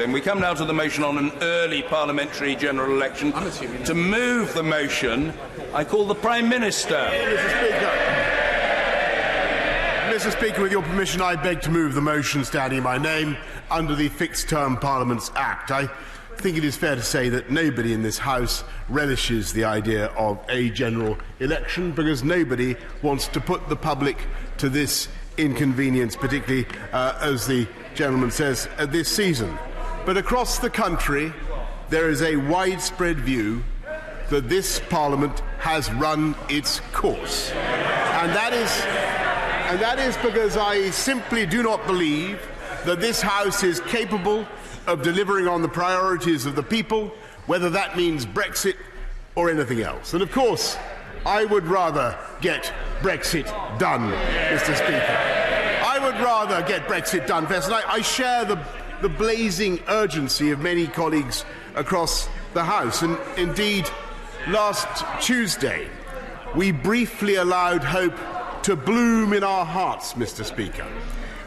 We come now to the motion on an early parliamentary general election. To move the motion, I call the Prime Minister. Mr. Speaker, with your permission, I beg to move the motion standing in my name under the Fixed Term Parliaments Act. I think it is fair to say that nobody in this House relishes the idea of a general election because nobody wants to put the public to this inconvenience, particularly, as the gentleman says, this season. But across the country, there is a widespread view that this Parliament has run its course. And that is because I simply do not believe that this House is capable of delivering on the priorities of the people, whether that means Brexit or anything else. And of course, I would rather get Brexit done, Mr. Speaker. I would rather get Brexit done first. And I share the blazing urgency of many colleagues across the House. And indeed, last Tuesday, we briefly allowed hope to bloom in our hearts, Mr. Speaker,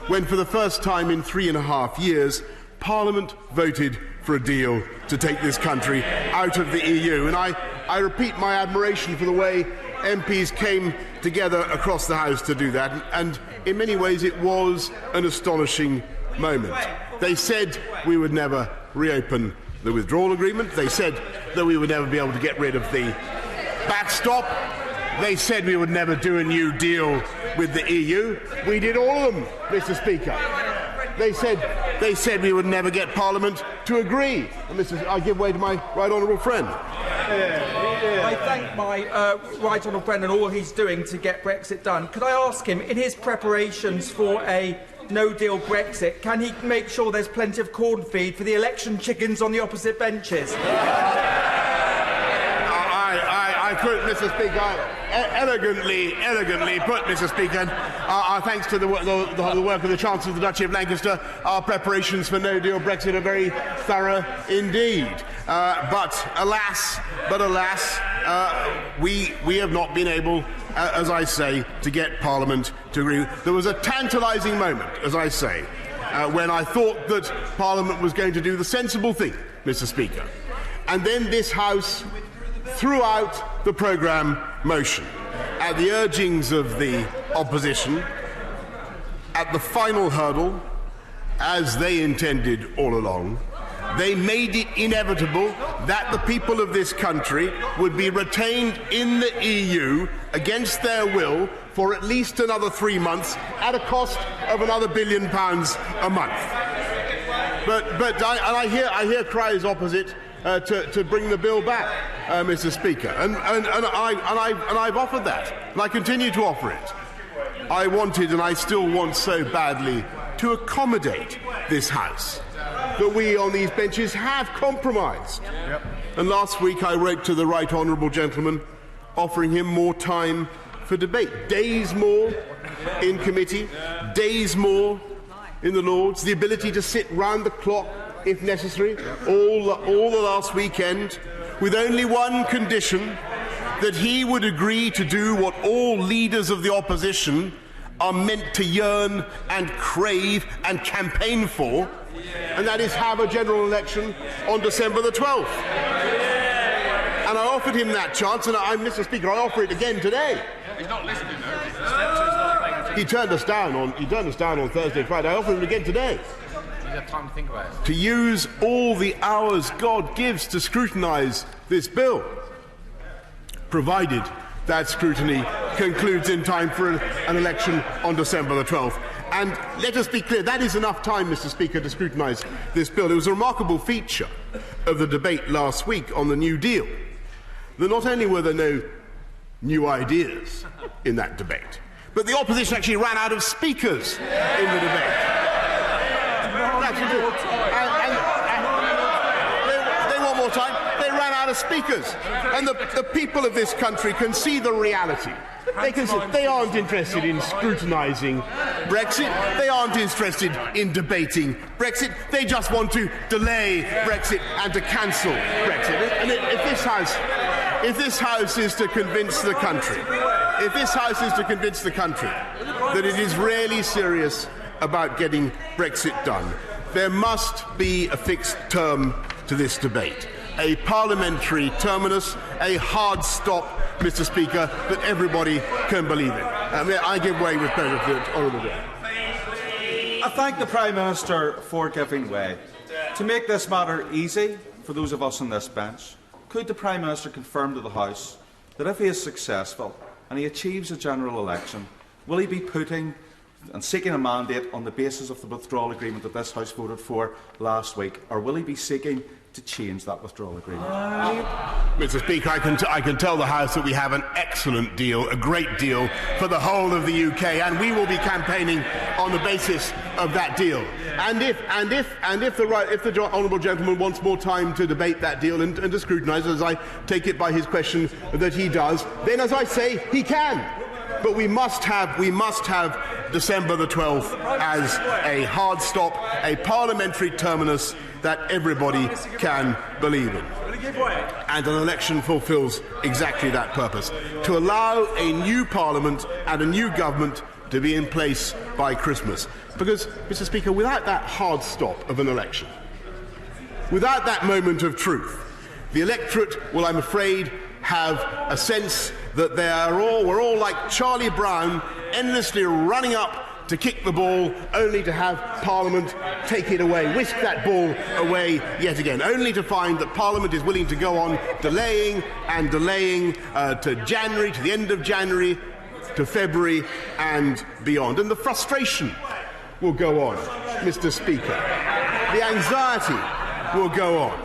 when for the first time in 3.5 years, Parliament voted for a deal to take this country out of the EU. And I repeat my admiration for the way MPs came together across the House to do that. And in many ways, it was an astonishing moment. They said we would never reopen the withdrawal agreement. They said that we would never be able to get rid of the backstop. They said we would never do a new deal with the EU. We did all of them, Mr. Speaker. They said we would never get Parliament to agree. And I give way to my right honourable friend. I thank my right honourable friend and all he's doing to get Brexit done. Could I ask him, in his preparations for a no-deal Brexit, can he make sure there's plenty of corn feed for the election chickens on the opposite benches? I could, Mr. Speaker, elegantly put, Mr. Speaker. Our thanks to the work of the Chancellor of the Duchy of Lancaster, our preparations for no-deal Brexit are very thorough indeed. But alas, we have not been able, as I say, to get Parliament to agree. There was a tantalising moment, as I say, when I thought that Parliament was going to do the sensible thing, Mr. Speaker. And then this House threw out the programme motion at the urgings of the opposition, at the final hurdle, as they intended all along. They made it inevitable that the people of this country would be retained in the EU against their will for at least another 3 months at a cost of another £1 billion a month. But I hear cries opposite to bring the bill back, Mr. Speaker, and I've offered that, and I continue to offer it. I wanted, and I still want so badly, to accommodate this House, that we on these benches have compromised. Yep. And last week I wrote to the right honourable gentleman offering him more time for debate. Days more in committee, days more in the Lords, the ability to sit round the clock if necessary, all the last weekend, with only one condition, that he would agree to do what all leaders of the opposition are meant to yearn and crave and campaign for, and that is have a general election on December the 12th. And I offered him that chance, and Mr. Speaker, I offer it again today. He's not listening, though. He turned us down on Thursday and Friday. I offered him again today. You have time to think about it. To use all the hours God gives to scrutinise this bill, provided that scrutiny concludes in time for an election on December the 12th. And let us be clear, that is enough time, Mr. Speaker, to scrutinise this bill. It was a remarkable feature of the debate last week on the New Deal that not only were there no new ideas in that debate, but the opposition actually ran out of speakers in the debate. They want more time. They ran out of speakers. And the people of this country can see the reality. They aren't interested in scrutinising Brexit. They aren't interested in debating Brexit. They just want to delay Brexit and to cancel Brexit. And if this House is to convince the country, that it is really serious about getting Brexit done, there must be a fixed term to this debate. A parliamentary terminus, a hard stop, Mr. Speaker, that everybody can believe in. I give way with pleasure to the Honourable Gentleman. I thank the Prime Minister for giving way. To make this matter easy for those of us on this bench, could the Prime Minister confirm to the House that if he is successful and he achieves a general election, will he be putting and seeking a mandate on the basis of the withdrawal agreement that this House voted for last week, or will he be seeking to change that withdrawal agreement? Mr. Speaker, I can tell the House that we have an excellent deal, a great deal for the whole of the UK, and we will be campaigning on the basis of that deal. And if the honourable gentleman wants more time to debate that deal and to scrutinise, as I take it by his question that he does, then, as I say, he can. But we must have December the 12th as a hard stop, a parliamentary terminus that everybody can believe in. And an election fulfils exactly that purpose, to allow a new parliament and a new government to be in place by Christmas. Because, Mr. Speaker, without that hard stop of an election, without that moment of truth, the electorate will, I'm afraid, have a sense that we're all like Charlie Brown, endlessly running up to kick the ball, only to have Parliament take it away, whisk that ball away yet again, only to find that Parliament is willing to go on delaying and delaying to January, to the end of January, to February and beyond. And the frustration will go on, Mr. Speaker. The anxiety will go on.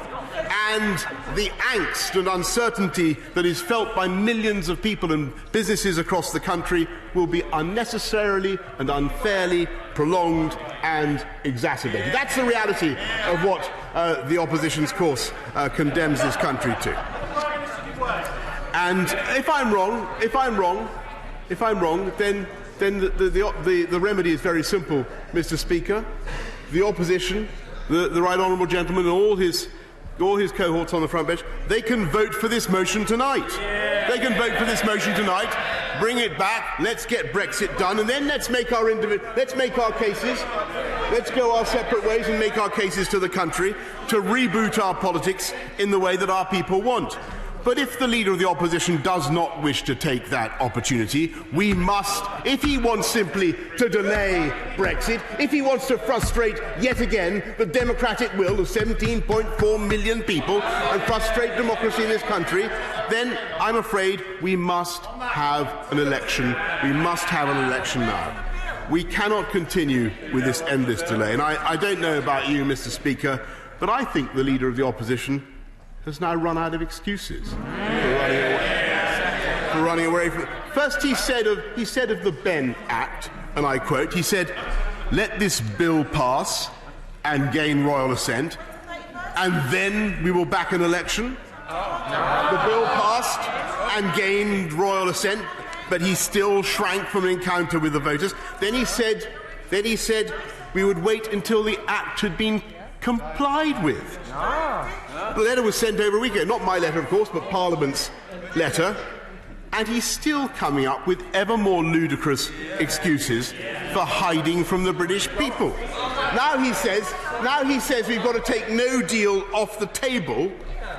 And the angst and uncertainty that is felt by millions of people and businesses across the country will be unnecessarily and unfairly prolonged and exacerbated. That's the reality of what the opposition's course condemns this country to. And if I'm wrong, then the remedy is very simple, Mr. Speaker. The opposition, the right honourable gentleman, and all his cohorts on the front bench, they can vote for this motion tonight. They can vote for this motion tonight, bring it back, let's get Brexit done, and then let's make our cases, let's go our separate ways and make our cases to the country to reboot our politics in the way that our people want. But if the Leader of the Opposition does not wish to take that opportunity, we must, if he wants simply to delay Brexit, if he wants to frustrate yet again the democratic will of 17.4 million people and frustrate democracy in this country, then I'm afraid we must have an election. We must have an election now. We cannot continue with this endless delay. And I don't know about you, Mr. Speaker, but I think the Leader of the Opposition has now run out of excuses for running away from it. First, he said of the BEN Act, and I quote, he said, "Let this bill pass and gain royal assent, and then we will back an election." The bill passed and gained royal assent, but he still shrank from an encounter with the voters. Then he said we would wait until the act had been complied with. The letter was sent over a week ago, not my letter, of course, but Parliament's letter, and he's still coming up with ever more ludicrous excuses for hiding from the British people. Now he says we've got to take no deal off the table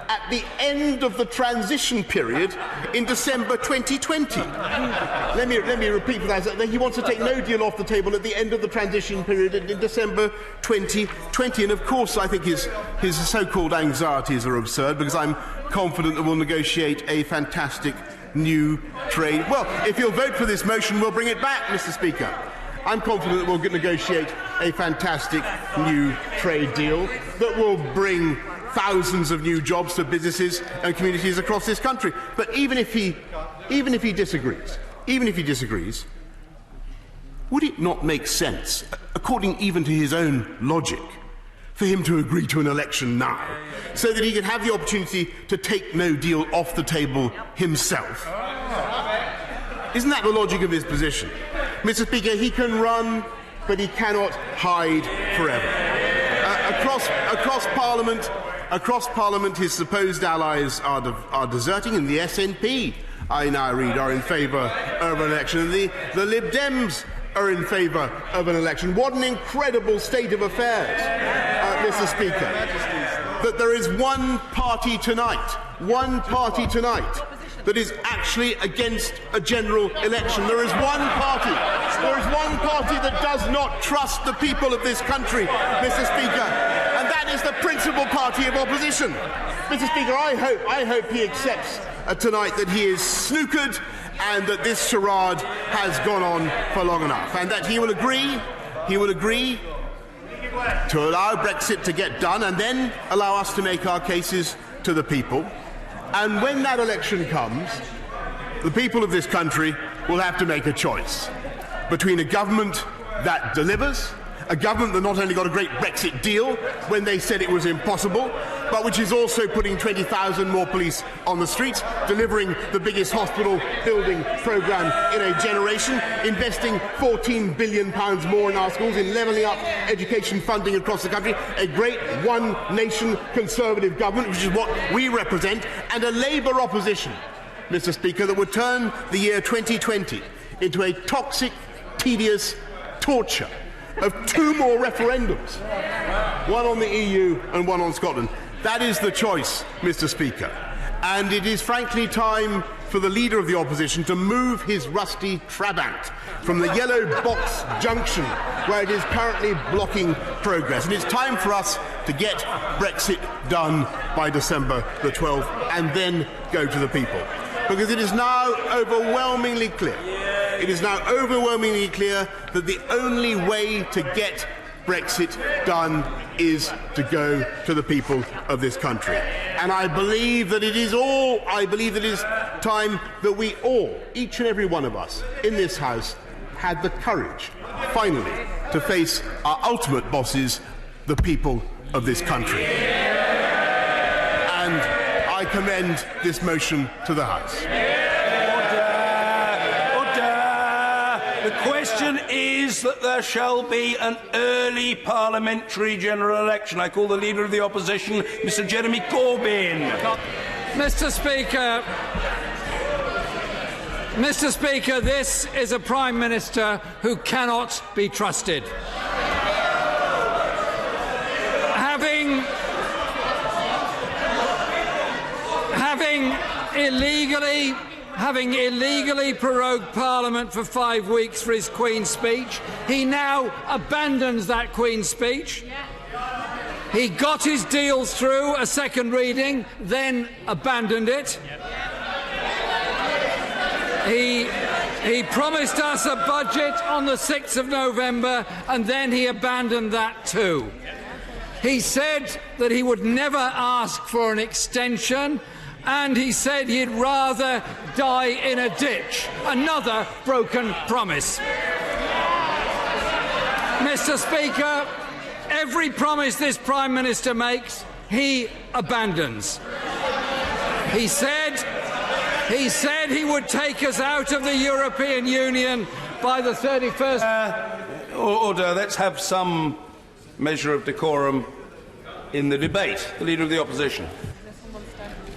at the end of the transition period in December 2020. Let me repeat that. He wants to take no deal off the table at the end of the transition period in December 2020. And of course, I think his so-called anxieties are absurd, because I'm confident that we'll negotiate a fantastic new trade. Well, if you'll vote for this motion, we'll bring it back, Mr. Speaker. I'm confident that we'll negotiate a fantastic new trade deal that will bring thousands of new jobs to businesses and communities across this country. But even if he disagrees, would it not make sense, according even to his own logic, for him to agree to an election now, so that he could have the opportunity to take no deal off the table himself? Isn't that the logic of his position? Mr. Speaker, he can run, but he cannot hide forever. Across Parliament, his supposed allies are deserting, and the SNP, I now read, are in favour of an election. The Lib Dems are in favour of an election. What an incredible state of affairs, Mr. Speaker, that there is one party tonight that is actually against a general election. There is one party that does not trust the people of this country, Mr. Speaker, and that is the principal party of opposition. Mr. Speaker, I hope he accepts tonight that he is snookered and that this charade has gone on for long enough, and that he will agree to allow Brexit to get done and then allow us to make our cases to the people. And when that election comes, the people of this country will have to make a choice between a government that delivers, a government that not only got a great Brexit deal when they said it was impossible, but which is also putting 20,000 more police on the streets, delivering the biggest hospital building programme in a generation, investing £14 billion more in our schools, in levelling up education funding across the country, a great one-nation Conservative government, which is what we represent, and a Labour opposition, Mr. Speaker, that would turn the year 2020 into a toxic, tedious torture of two more referendums, one on the EU and one on Scotland. That is the choice, Mr. Speaker. And it is frankly time for the Leader of the Opposition to move his rusty Trabant from the yellow box junction where it is currently blocking progress. And it's time for us to get Brexit done by December the 12th and then go to the people. Because it is now overwhelmingly clear that the only way to get Brexit done is to go to the people of this country. And I believe that it is time that we all, each and every one of us in this House, had the courage, finally, to face our ultimate bosses, the people of this country. And I commend this motion to the House. The question is that there shall be an early parliamentary general election. I call the Leader of the Opposition, Mr. Jeremy Corbyn. Mr. Speaker, this is a Prime Minister who cannot be trusted. Having illegally prorogued Parliament for 5 weeks for his Queen's speech, he now abandons that Queen's speech. He got his deals through a second reading, then abandoned it. He promised us a budget on the 6th of November, and then he abandoned that too. He said that he would never ask for an extension, and he said he'd rather die in a ditch. Another broken promise. Mr. Speaker, every promise this Prime Minister makes, he abandons. He said he would take us out of the European Union by the 31st... Order. Let's have some measure of decorum in the debate. The Leader of the Opposition.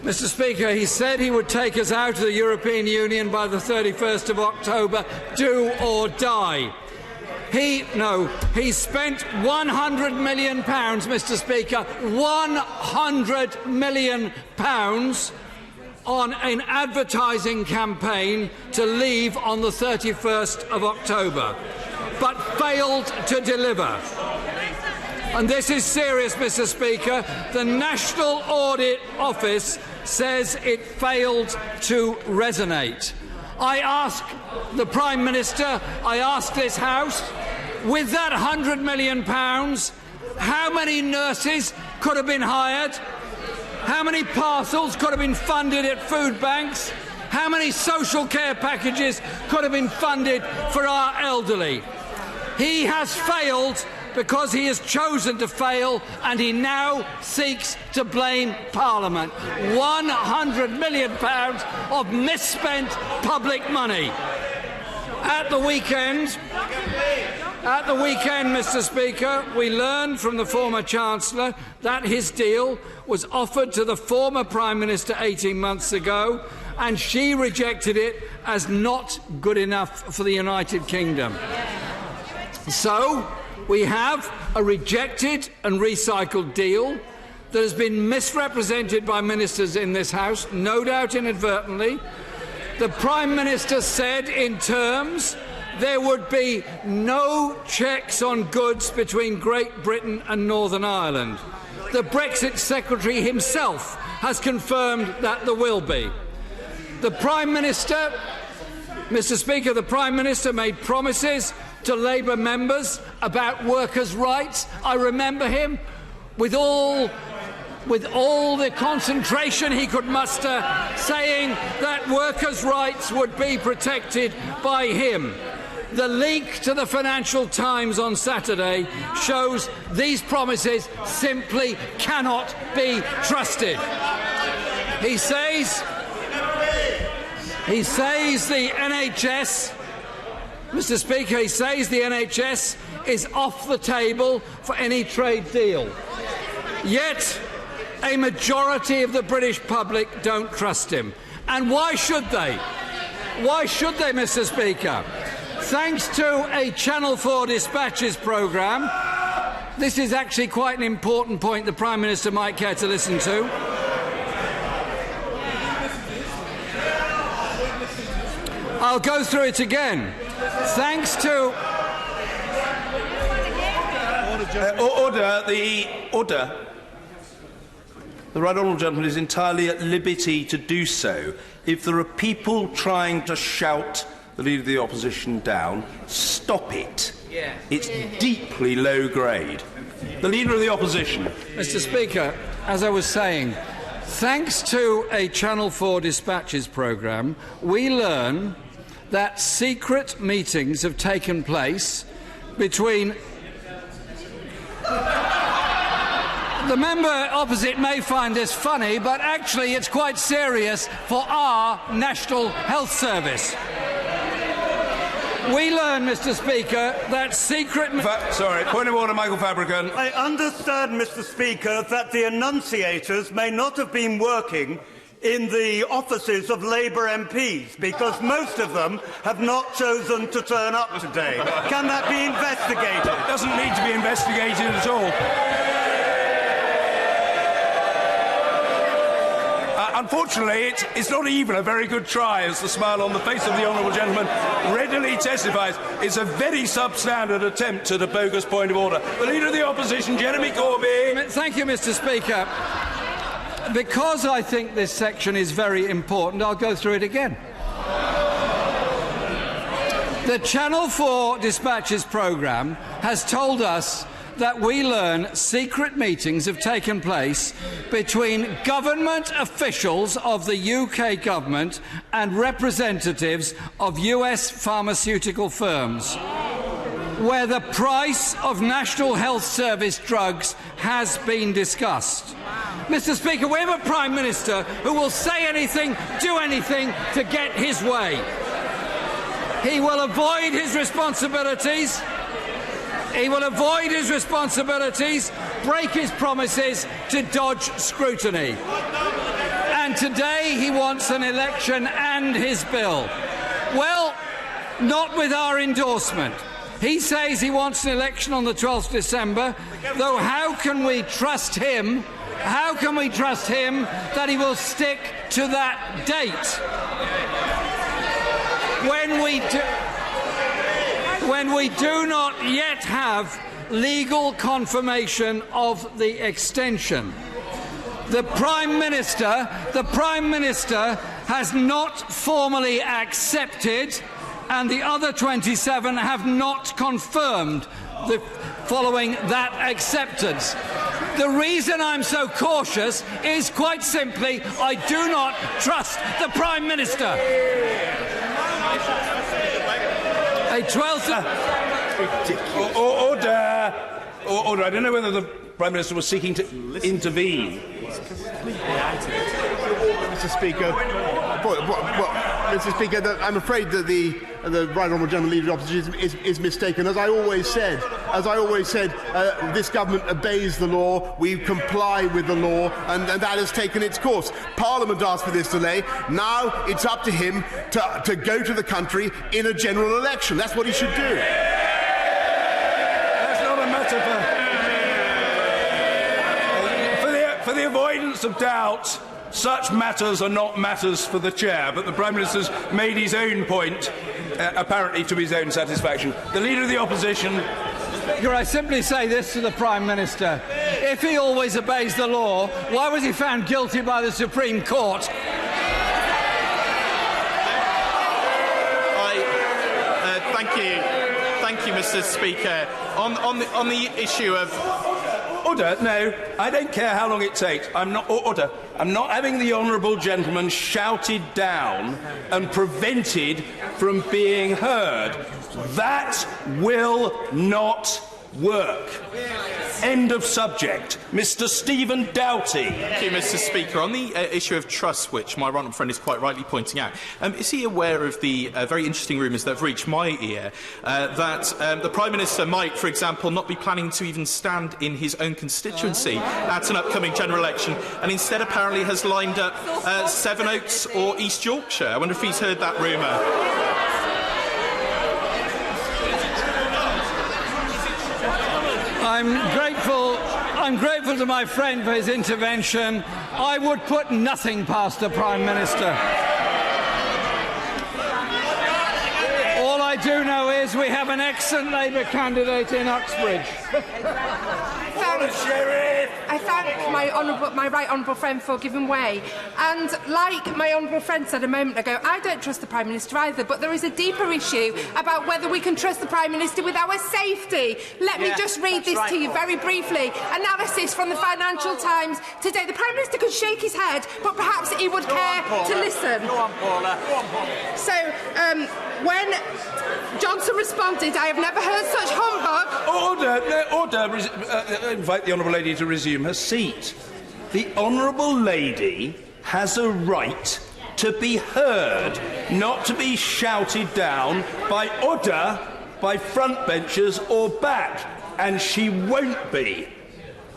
Mr. Speaker, he said he would take us out of the European Union by the 31st of October, do or die. He spent £100 million, Mr. Speaker, £100 million on an advertising campaign to leave on the 31st of October, but failed to deliver. And this is serious, Mr. Speaker. The National Audit Office says it failed to resonate. I ask the Prime Minister, I ask this House, with that £100 million, how many nurses could have been hired? How many parcels could have been funded at food banks? How many social care packages could have been funded for our elderly? He has failed because he has chosen to fail, and he now seeks to blame Parliament. £100 million of misspent public money. At the weekend, Mr. Speaker, we learned from the former Chancellor that his deal was offered to the former Prime Minister 18 months ago, and she rejected it as not good enough for the United Kingdom. So we have a rejected and recycled deal that has been misrepresented by ministers in this House, no doubt inadvertently. The Prime Minister said in terms there would be no checks on goods between Great Britain and Northern Ireland. The Brexit Secretary himself has confirmed that there will be. The Prime Minister, Mr. Speaker, the Prime Minister made promises to Labour members about workers' rights. I remember him with all the concentration he could muster, saying that workers' rights would be protected by him. The leak to the Financial Times on Saturday shows these promises simply cannot be trusted. He says the NHS, Mr. Speaker, he says the NHS is off the table for any trade deal. Yet a majority of the British public don't trust him. And why should they? Why should they, Mr. Speaker? Thanks to a Channel 4 dispatches programme, this is actually quite an important point the Prime Minister might care to listen to. I'll go through it again. Thanks to... Order. The right honourable gentleman is entirely at liberty to do so. If there are people trying to shout the Leader of the Opposition down, stop it. It's deeply low grade. The Leader of the Opposition. Mr. Speaker, as I was saying, thanks to a Channel 4 dispatches programme, we learn that secret meetings have taken place between... The member opposite may find this funny, but actually it's quite serious for our National Health Service. We learn, Mr. Speaker, that secret... Sorry, point of order, Michael Fabricant. I understand, Mr. Speaker, that the enunciators may not have been working in the offices of Labour MPs, because most of them have not chosen to turn up today. Can that be investigated? It doesn't need to be investigated at all. Unfortunately, it's not even a very good try, as the smile on the face of the honourable gentleman readily testifies. It's a very substandard attempt at a bogus point of order. The Leader of the Opposition, Jeremy Corbyn. Thank you, Mr. Speaker. Because I think this section is very important, I'll go through it again. The Channel 4 dispatches programme has told us that we learn secret meetings have taken place between government officials of the UK government and representatives of US pharmaceutical firms, where the price of National Health Service drugs has been discussed. Mr. Speaker, we have a Prime Minister who will say anything, do anything to get his way. He will avoid his responsibilities. He will avoid his responsibilities, break his promises to dodge scrutiny. And today he wants an election and his bill. Well, not with our endorsement. He says he wants an election on the 12th of December, though how can we trust him? How can we trust him that he will stick to that date? When we do not yet have legal confirmation of the extension. The Prime Minister has not formally accepted, and the other 27 have not confirmed following that acceptance. The reason I'm so cautious is quite simply I do not trust the Prime Minister. A 12th... Order. I don't know whether the Prime Minister was seeking to intervene. Mr. Speaker, Mr. Speaker, I'm afraid that the right honourable gentleman leader of the opposition is mistaken. As I always said, this government obeys the law. We comply with the law, and that has taken its course. Parliament asked for this delay. Now it's up to him to go to the country in a general election. That's what he should do. For the avoidance of doubt, such matters are not matters for the Chair, but the Prime Minister's made his own point, apparently to his own satisfaction. The Leader of the Opposition... I simply say this to the Prime Minister. If he always obeys the law, why was he found guilty by the Supreme Court? Thank you, Mr. Speaker. On the issue of... Order. No, I don't care how long it takes. I'm not having the honourable gentleman shouted down and prevented from being heard. That will not work. End of subject. Mr. Stephen Doughty. Thank you, Mr. Speaker. On the issue of trust, which my right friend is quite rightly pointing out, is he aware of the very interesting rumours that have reached my ear that the Prime Minister might, for example, not be planning to even stand in his own constituency at an upcoming general election, and instead apparently has lined up Sevenoaks or East Yorkshire? I wonder if he's heard that rumour. I'm grateful to my friend for his intervention. I would put nothing past the Prime Minister. All I do know is we have an excellent Labour candidate in Uxbridge. I thank my right honourable friend for giving way. And like my honourable friend said a moment ago, I don't trust the Prime Minister either, but there is a deeper issue about whether we can trust the Prime Minister with our safety. Let me just read this to you very briefly. Analysis from the Financial Times today. The Prime Minister could shake his head, but perhaps he would care to listen. Go on, Paula. So, when Johnson responded, I have never heard such humbug. Order. Invite the Honourable Lady to resume her seat. The Honourable Lady has a right to be heard, not to be shouted down by frontbenchers or back, and she won't be.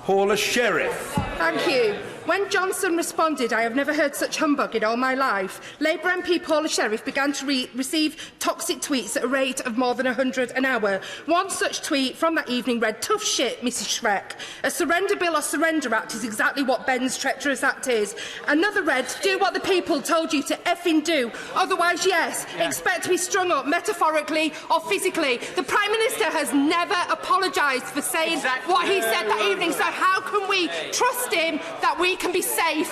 Paula Sheriff. Thank you. When Johnson responded, I have never heard such humbug in all my life, Labour MP Paula Sheriff began to receive toxic tweets at a rate of more than 100 an hour. One such tweet from that evening read, "Tough shit, Mrs Shrek. A surrender bill or surrender act is exactly what Ben's treacherous act is." Another read, "Do what the people told you to effing do. Otherwise, yes, expect to be strung up metaphorically or physically." The Prime Minister has never apologised for saying what he said that evening, so how can we trust him that we can be safe?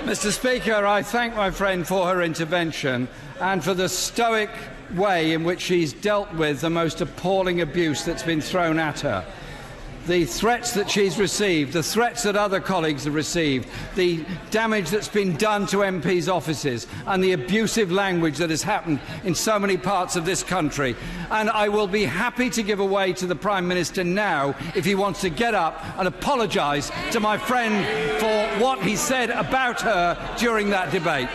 Mr. Speaker, I thank my friend for her intervention and for the stoic way in which she's dealt with the most appalling abuse that's been thrown at her. The threats that she's received, the threats that other colleagues have received, the damage that's been done to MPs' offices, and the abusive language that has happened in so many parts of this country. And I will be happy to give way to the Prime Minister now if he wants to get up and apologise to my friend for what he said about her during that debate.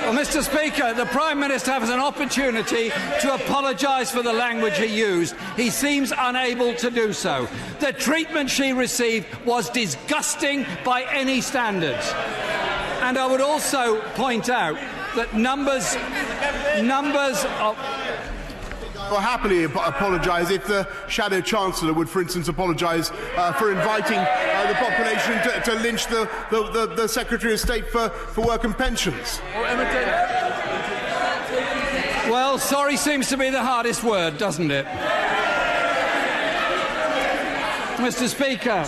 Well, Mr. Speaker, the Prime Minister has an opportunity to apologise for the language he used. He seems unable to do so. The treatment she received was disgusting by any standards. And I would also point out that numbers of... I'll happily apologise if the Shadow Chancellor would, for instance, apologise for inviting the population to lynch the Secretary of State for Work and Pensions. Well, sorry seems to be the hardest word, doesn't it? Mr. Speaker.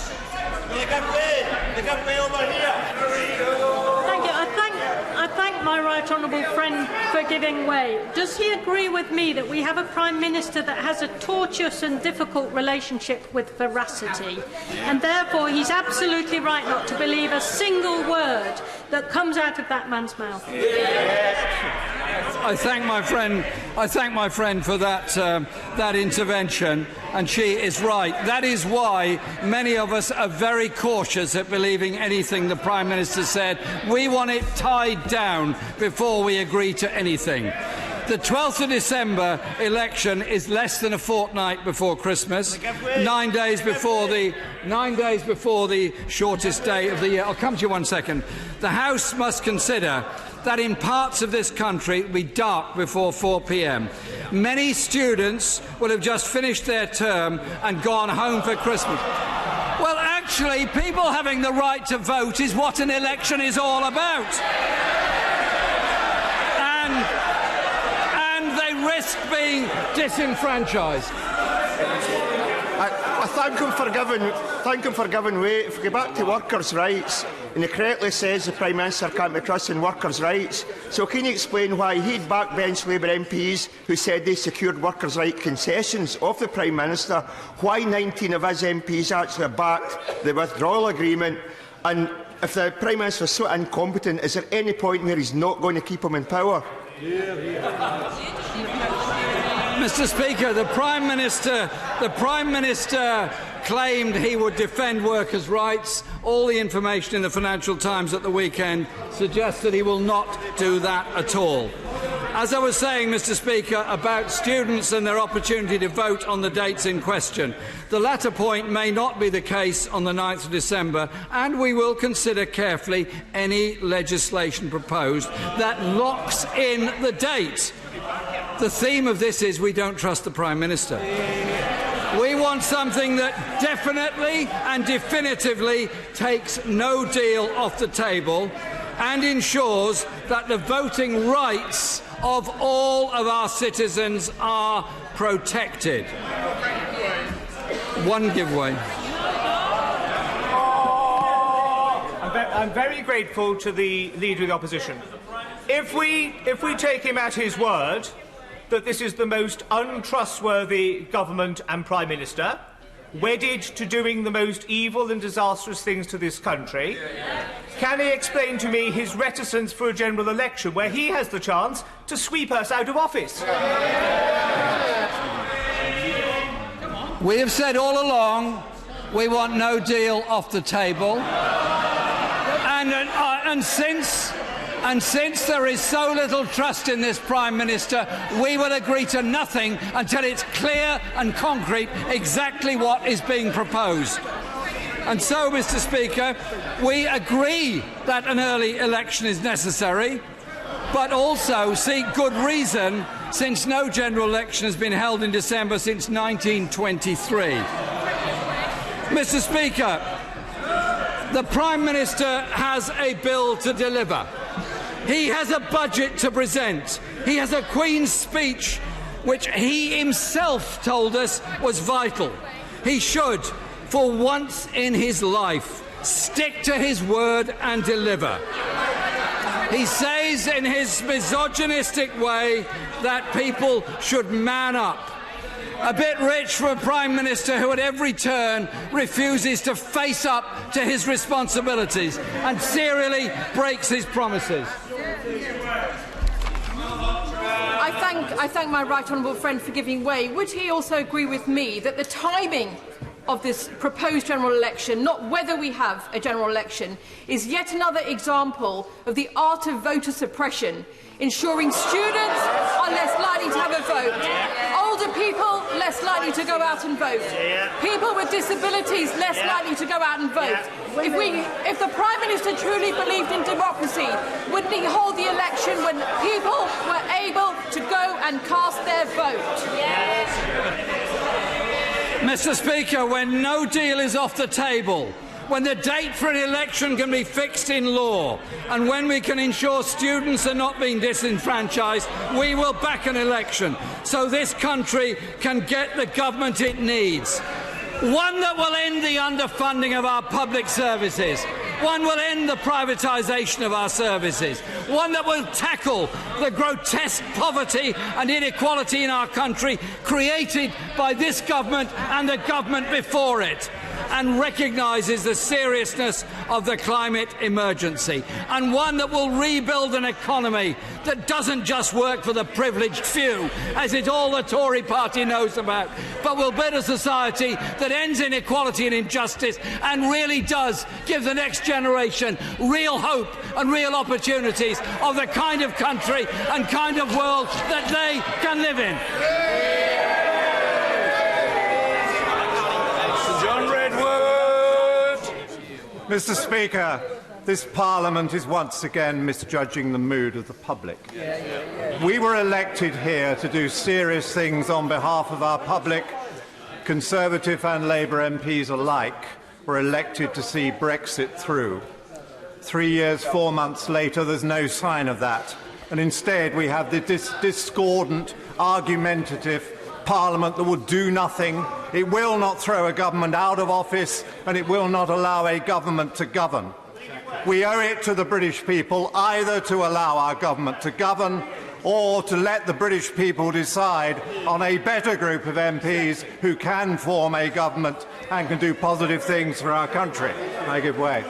I thank my right honourable friend for giving way. Does he agree with me that we have a Prime Minister that has a tortuous and difficult relationship with veracity, and therefore he's absolutely right not to believe a single word that comes out of that man's mouth? I thank my friend for that intervention, and she is right. That is why many of us are very cautious at believing anything the Prime Minister said. We want it tied down before we agree to anything. The 12th of December election is less than a fortnight before Christmas, 9 days before the shortest day of the year. I'll come to you one second. The House must consider that in parts of this country it will be dark before 4 p.m. Many students will have just finished their term and gone home for Christmas. Well, actually, people having the right to vote is what an election is all about. And they risk being disenfranchised. I thank him for giving way. If we go back to workers' rights, and he correctly says the Prime Minister can't be trusting workers' rights, so can you explain why he'd backbench Labour MPs who said they secured workers' right concessions of the Prime Minister, why 19 of his MPs actually backed the withdrawal agreement, and if the Prime Minister is so incompetent, is there any point where he's not going to keep him in power? Mr. Speaker, the Prime Minister claimed he would defend workers' rights. All the information in the Financial Times at the weekend suggests that he will not do that at all. As I was saying, Mr. Speaker, about students and their opportunity to vote on the dates in question, the latter point may not be the case on the 9th of December, and we will consider carefully any legislation proposed that locks in the date. The theme of this is we don't trust the Prime Minister. We want something that definitely and definitively takes no deal off the table and ensures that the voting rights of all of our citizens are protected. One giveaway. I'm very grateful to the Leader of the Opposition. If we take him at his word that this is the most untrustworthy government and Prime Minister, wedded to doing the most evil and disastrous things to this country, can he explain to me his reticence for a general election where he has the chance to sweep us out of office? We have said all along we want no deal off the table, and since there is so little trust in this Prime Minister, we will agree to nothing until it's clear and concrete exactly what is being proposed. And so, Mr. Speaker, we agree that an early election is necessary, but also seek good reason, since no general election has been held in December since 1923. Mr. Speaker, the Prime Minister has a bill to deliver. He has a budget to present. He has a Queen's speech, which he himself told us was vital. He should, for once in his life, stick to his word and deliver. He says in his misogynistic way that people should man up. A bit rich for a Prime Minister who at every turn refuses to face up to his responsibilities and serially breaks his promises. I thank my right honourable friend for giving way. Would he also agree with me that the timing of this proposed general election, not whether we have a general election, is yet another example of the art of voter suppression, ensuring students are less likely to have a vote, older people less likely to go out and vote, people with disabilities less likely to go out and vote. If the Prime Minister truly believed in democracy, wouldn't he hold the election when people were able to go and cast their vote? Mr. Speaker, when no deal is off the table, when the date for an election can be fixed in law, and when we can ensure students are not being disenfranchised, we will back an election so this country can get the government it needs. One that will end the underfunding of our public services. One will end the privatisation of our services. One that will tackle the grotesque poverty and inequality in our country created by this government and the government before it, and recognises the seriousness of the climate emergency, and one that will rebuild an economy that doesn't just work for the privileged few, as it all the Tory party knows about, but will build a society that ends inequality and injustice and really does give the next generation real hope and real opportunities of the kind of country and kind of world that they can live in. Mr. Speaker, This Parliament is once again misjudging the mood of the public. We were elected here to do serious things on behalf of our public. Conservative and Labour MPs alike were elected to see Brexit through. 3 years, 4 months later, there's no sign of that. And instead, we have this discordant, argumentative Parliament that will do nothing. It will not throw a government out of office, and it will not allow a government to govern. We owe it to the British people either to allow our government to govern or to let the British people decide on a better group of MPs who can form a government and can do positive things for our country. I give way.